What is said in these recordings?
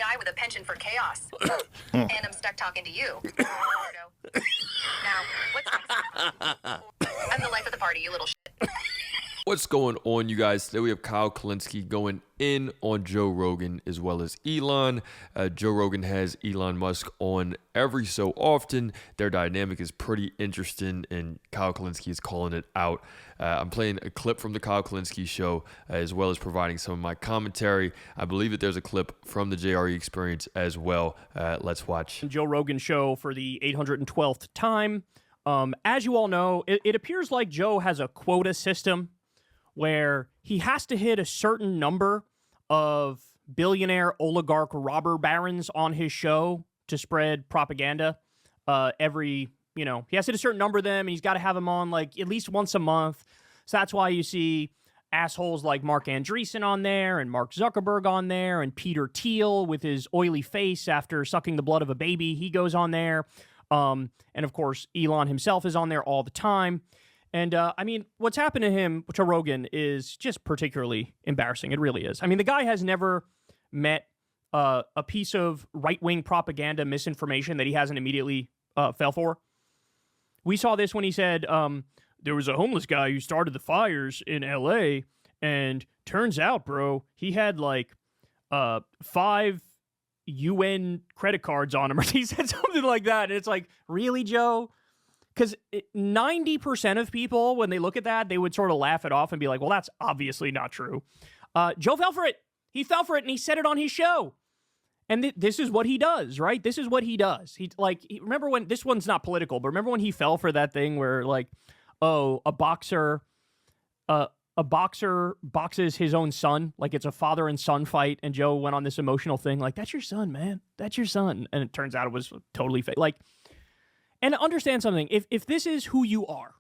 guy with a penchant for chaos. And I'm stuck talking to you. Now, what's next? I'm the life of the party, you little shit. What's going on, you guys? Today we have Kyle Kulinski going in on Joe Rogan as well as Elon. Joe Rogan has Elon Musk on every so often. Their dynamic is pretty interesting, and Kyle Kulinski is calling it out. I'm playing a clip from the Kyle Kulinski show, as well as providing some of my commentary. I believe that there's a clip from the JRE experience as well. Let's watch. Joe Rogan show for the 812th time. As you all know, it appears like Joe has a quota system where he has to hit a certain number of billionaire oligarch robber barons on his show to spread propaganda. He has to hit a certain number of them, and he's got to have them on like at least once a month. So that's why you see assholes like Mark Andreessen on there, and Mark Zuckerberg on there, and Peter Thiel with his oily face after sucking the blood of a baby. He goes on there. And of course, Elon himself is on there all the time. And, what's happened to him, to Rogan, is just particularly embarrassing. It really is. I mean, the guy has never met a piece of right-wing propaganda misinformation that he hasn't immediately fell for. We saw this when he said there was a homeless guy who started the fires in L.A., and turns out, bro, he had, 5 UN credit cards on him, or he said something like that. And it's like, really, Joe? Because 90% of people, when they look at that, they would sort of laugh it off and be like, well, that's obviously not true. Joe fell for it. He fell for it, and he said it on his show. And this is what he does, right? This is what he does. Remember when, this one's not political, but remember when he fell for that thing where, a boxer boxes his own son, like it's a father and son fight, and Joe went on this emotional thing, like, that's your son, man. That's your son. And it turns out it was totally fake. And understand something, if this is who you are,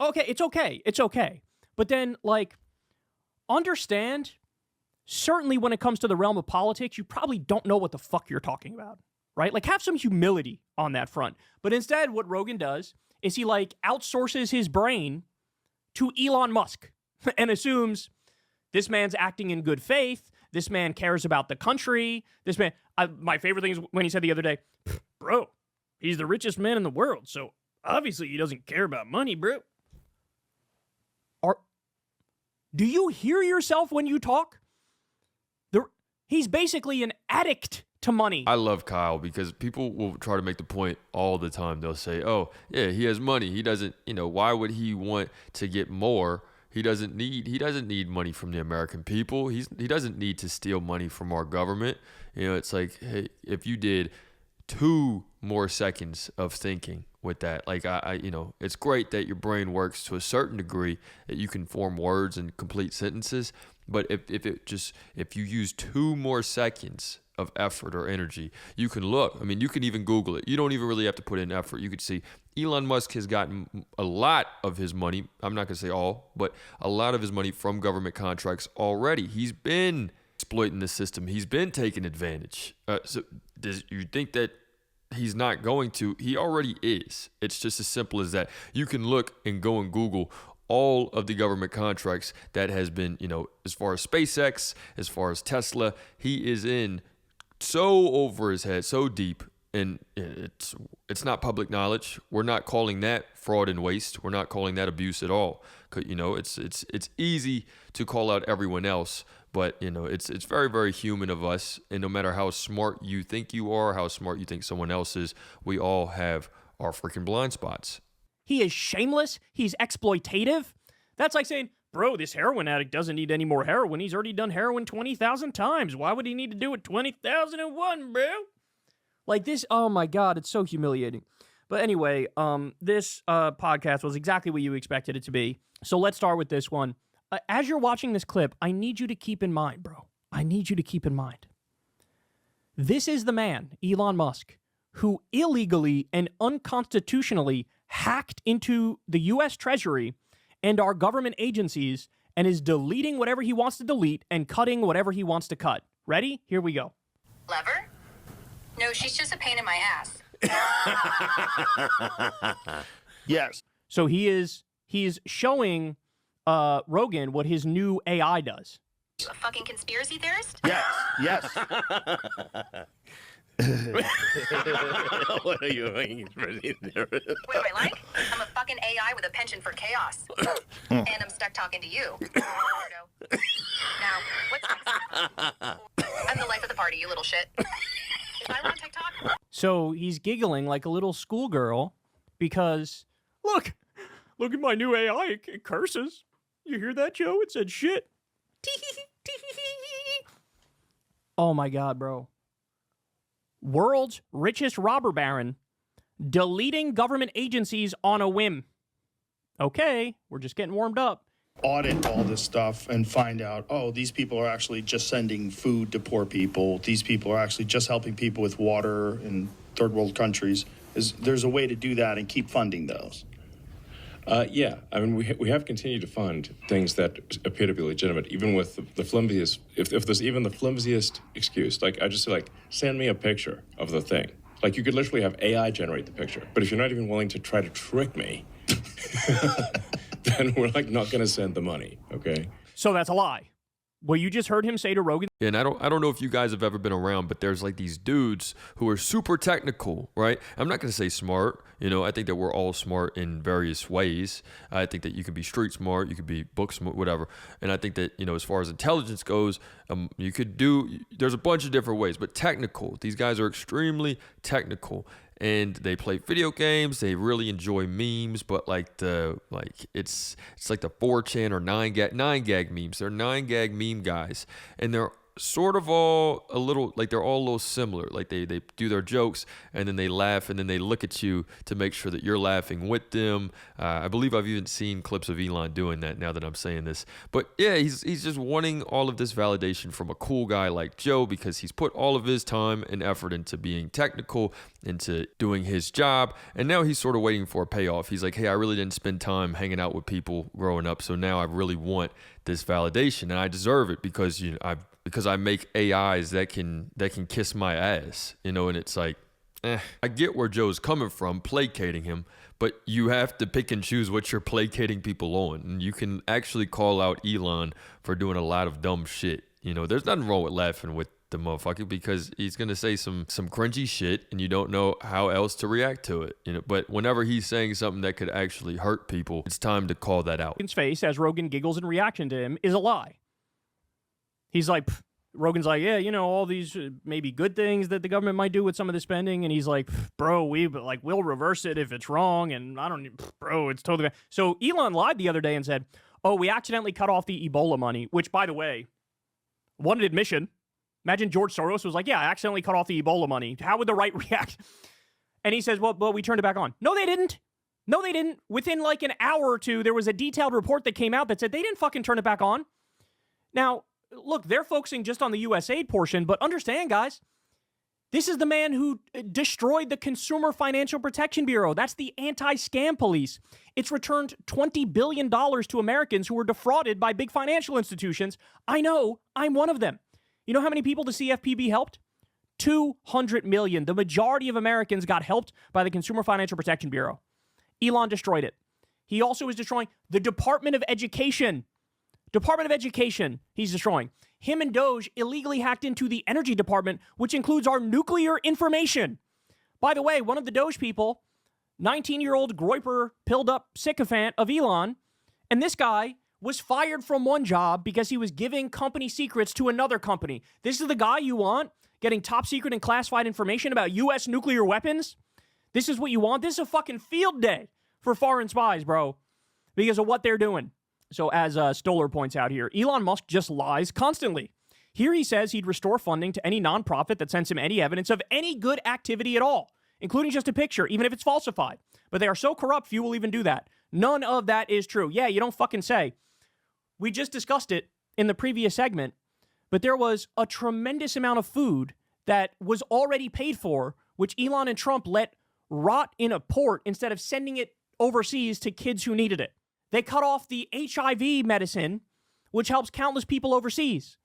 okay, it's okay. But then, understand, certainly when it comes to the realm of politics, you probably don't know what the fuck you're talking about, right? Have some humility on that front. But instead, what Rogan does is he, outsources his brain to Elon Musk and assumes this man's acting in good faith, this man cares about the country, this man... my favorite thing is when he said the other day, bro, he's the richest man in the world, so obviously he doesn't care about money, bro. Do you hear yourself when you talk? He's basically an addict to money. I love Kyle because people will try to make the point all the time. They'll say, oh, yeah, he has money. He doesn't, why would he want to get more? He doesn't need money from the American people. He doesn't need to steal money from our government. It's like, hey, if you did 2 more seconds of thinking with that, it's great that your brain works to a certain degree that you can form words and complete sentences. But if you use 2 more seconds of effort or energy, you can look. I mean, you can even Google it. You don't even really have to put in effort. You could see Elon Musk has gotten a lot of his money. I'm not going to say all, but a lot of his money from government contracts already. He's been exploiting the system. He's been taking advantage. So does you think that he's not going to? He already is. It's just as simple as that. You can look and go and Google all of the government contracts that has been, as far as SpaceX, as far as Tesla, he is in so over his head, so deep, and it's not public knowledge. We're not calling that fraud and waste. We're not calling that abuse at all. It's easy to call out everyone else, but it's very, very human of us. And no matter how smart you think you are, how smart you think someone else is, we all have our freaking blind spots. He is shameless. He's exploitative. That's like saying, bro, this heroin addict doesn't need any more heroin. He's already done heroin 20,000 times. Why would he need to do it 20,001, bro? This, oh my God, it's so humiliating. But anyway, this podcast was exactly what you expected it to be. So let's start with this one. As you're watching this clip, I need you to keep in mind, bro. I need you to keep in mind. This is the man, Elon Musk, who illegally and unconstitutionally hacked into the U.S. Treasury and our government agencies and is deleting whatever he wants to delete and cutting whatever he wants to cut. Ready? Here we go. Lever? No, she's just a pain in my ass. Yes. So he's showing Rogan what his new AI does. You a fucking conspiracy theorist? Yes. What are you doing? What do I like? I'm a fucking AI with a penchant for chaos. And I'm stuck talking to you, weirdo. Now, what's next? I'm the life of the party, you little shit. If I were on TikTok... So he's giggling like a little schoolgirl because, look at my new AI. It curses. You hear that, Joe? It said shit. Oh my God, bro. World's richest robber baron deleting government agencies on a whim. Okay, we're just getting warmed up. Audit all this stuff and find out, oh, these people are actually just sending food to poor people. These people are actually just helping people with water in third world countries. There's a way to do that and keep funding those. Yeah, I mean, we have continued to fund things that appear to be legitimate, even with the flimsiest, if there's even the flimsiest excuse. Like, I just say, like, send me a picture of the thing. Like, you could literally have AI generate the picture. But if you're not even willing to try to trick me, then we're, like, not going to send the money, okay? So that's a lie. What you just heard him say to Rogan. And I don't know if you guys have ever been around, but there's like these dudes who are super technical, right? I'm not going to say smart. You know, I think that we're all smart in various ways. I think that you can be street smart, you could be book smart, whatever. And I think that, you know, as far as intelligence goes, there's a bunch of different ways, but technical. These guys are extremely technical. And they play video games. They really enjoy memes, but it's like the 4chan or 9gag memes. They're 9gag meme guys, and they're sort of all a little like they're all a little similar. Like they do their jokes and then they laugh and then they look at you to make sure that you're laughing with them. I believe I've even seen clips of Elon doing that now that I'm saying this. But yeah, he's just wanting all of this validation from a cool guy like Joe because he's put all of his time and effort into being technical, into doing his job, and now he's sort of waiting for a payoff. He's like, hey, I really didn't spend time hanging out with people growing up, so now I really want this validation and I deserve it because because I make AIs that can kiss my ass, you know. And it's like, I get where Joe's coming from, placating him, but you have to pick and choose what you're placating people on. And you can actually call out Elon for doing a lot of dumb shit. You know, there's nothing wrong with laughing with the motherfucker because he's gonna say some cringy shit and you don't know how else to react to it, you know. But whenever he's saying something that could actually hurt people, it's time to call that out. Rogan's face as Rogan giggles in reaction to him is a lie. He's like, Rogan's like, yeah, you know, all these maybe good things that the government might do with some of the spending, and he's like, bro, we'll reverse it if it's wrong, and bro, it's totally. So Elon lied the other day and said, oh, we accidentally cut off the Ebola money, which, by the way, what an admission. Imagine George Soros was like, yeah, I accidentally cut off the Ebola money. How would the right react? And he says, well, we turned it back on. No, they didn't. No, they didn't. Within like an hour or two, there was a detailed report that came out that said they didn't fucking turn it back on. Now, look, they're focusing just on the U.S. aid portion, but understand, guys, this is the man who destroyed the Consumer Financial Protection Bureau. That's the anti-scam police. It's returned $20 billion to Americans who were defrauded by big financial institutions. I know, I'm one of them. You know how many people the CFPB helped? 200 million. The majority of Americans got helped by the Consumer Financial Protection Bureau. Elon destroyed it. He also is destroying the Department of Education. Department of Education, he's destroying. Him and Doge illegally hacked into the Energy Department, which includes our nuclear information. By the way, one of the Doge people, 19-year-old Groyper, pilled up sycophant of Elon, and this guy was fired from one job because he was giving company secrets to another company. This is the guy you want, getting top secret and classified information about U.S. nuclear weapons? This is what you want? This is a fucking field day for foreign spies, bro, because of what they're doing. So as Stoller points out here, Elon Musk just lies constantly. Here he says he'd restore funding to any nonprofit that sends him any evidence of any good activity at all, including just a picture, even if it's falsified. But they are so corrupt, few will even do that. None of that is true. Yeah, you don't fucking say. We just discussed it in the previous segment, but there was a tremendous amount of food that was already paid for, which Elon and Trump let rot in a port instead of sending it overseas to kids who needed it. They cut off the HIV medicine, which helps countless people overseas.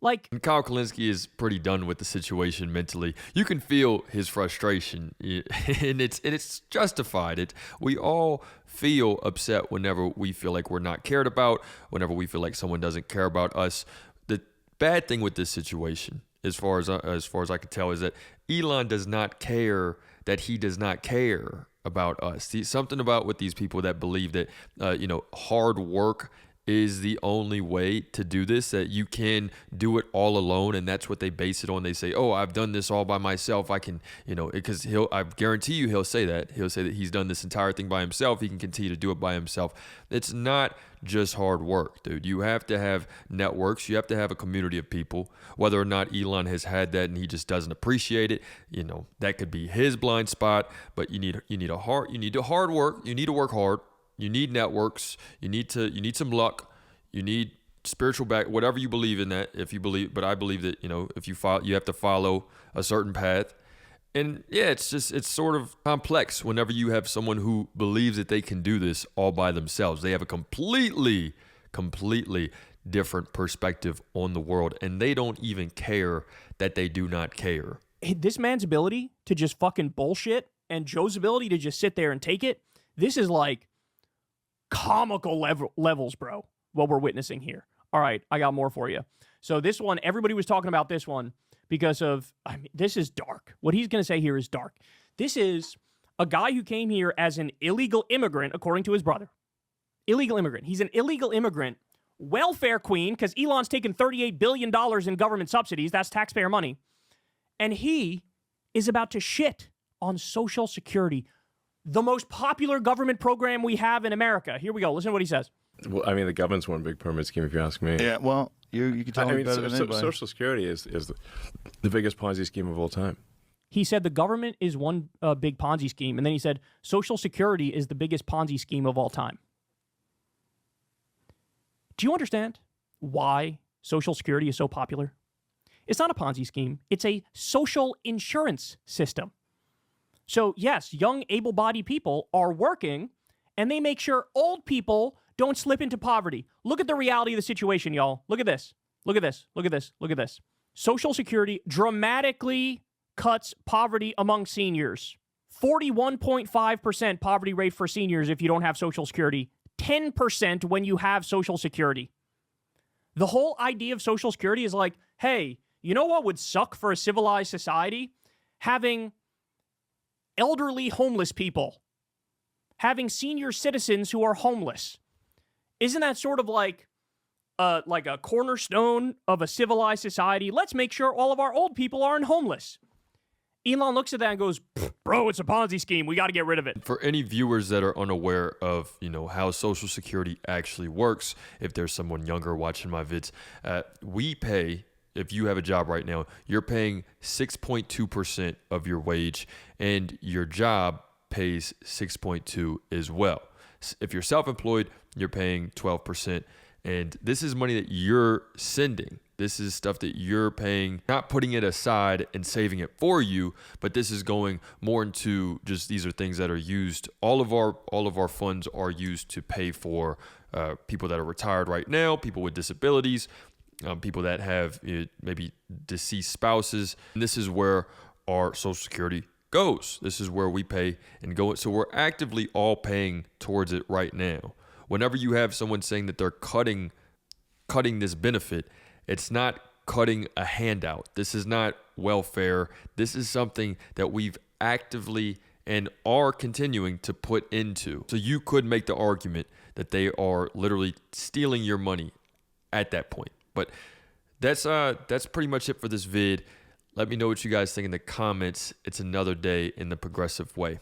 Like, And Kyle Kulinski is pretty done with the situation mentally. You can feel his frustration, and it's justified. We all feel upset whenever we feel like we're not cared about, whenever we feel like someone doesn't care about us. The bad thing with this situation, as far as I can tell, is that Elon does not care that he does not care about us. See, something about with these people that believe that hard work is the only way to do this, that you can do it all alone, and that's what they base it on. They say, oh, I've done this all by myself. I can, because I guarantee you he'll say that. He'll say that he's done this entire thing by himself. He can continue to do it by himself. It's not just hard work, dude. You have to have networks. You have to have a community of people. Whether or not Elon has had that and he just doesn't appreciate it, that could be his blind spot. But you need to hard work. You need to work hard. You need networks. You need some luck. You need spiritual back, whatever you believe in that. If you believe, but I believe that if you follow, you have to follow a certain path. And yeah, it's sort of complex whenever you have someone who believes that they can do this all by themselves. They have a completely different perspective on the world, and they don't even care that they do not care. This man's ability to just fucking bullshit and Joe's ability to just sit there and take it, this is like comical levels, bro, what we're witnessing here. All right, I got more for you. So this one, everybody was talking about this one because of, this is dark. What he's going to say here is dark. This is a guy who came here as an illegal immigrant, according to his brother. Illegal immigrant. He's an illegal immigrant, welfare queen, because Elon's taken $38 billion in government subsidies. That's taxpayer money. And he is about to shit on Social Security, the most popular government program we have in America. Here we go. Listen to what he says. Well, I mean, the government's one big pyramid scheme, if you ask me. Yeah, well, you can tell me better than anybody. Social Security is the biggest Ponzi scheme of all time. He said the government is one big Ponzi scheme, and then he said Social Security is the biggest Ponzi scheme of all time. Do you understand why Social Security is so popular? It's not a Ponzi scheme. It's a social insurance system. So, yes, young, able-bodied people are working, and they make sure old people don't slip into poverty. Look at the reality of the situation, y'all. Look at this. Look at this. Look at this. Look at this. Social Security dramatically cuts poverty among seniors. 41.5% poverty rate for seniors if you don't have Social Security. 10% when you have Social Security. The whole idea of Social Security is like, hey, you know what would suck for a civilized society? Having elderly homeless people. Having senior citizens who are homeless. Isn't that sort of like a cornerstone of a civilized society? Let's make sure all of our old people aren't homeless. Elon looks at that and goes, bro, it's a Ponzi scheme. We got to get rid of it. For any viewers that are unaware of, how Social Security actually works, if there's someone younger watching my vids, we pay, if you have a job right now, you're paying 6.2% of your wage, and your job pays 6.2 as well. If you're self-employed, you're paying 12%. And this is money that you're sending. This is stuff that you're paying, not putting it aside and saving it for you, but this is going more into just, these are things that are used. All of our funds are used to pay for people that are retired right now, people with disabilities, people that have maybe deceased spouses. And this is where our Social Security goes. This is where we pay and go. So we're actively all paying towards it right now. Whenever you have someone saying that they're cutting this benefit, it's not cutting a handout. This is not welfare. This is something that we've actively and are continuing to put into. So you could make the argument that they are literally stealing your money at that point. But that's pretty much it for this vid. Let me know what you guys think in the comments. It's another day in the progressive way.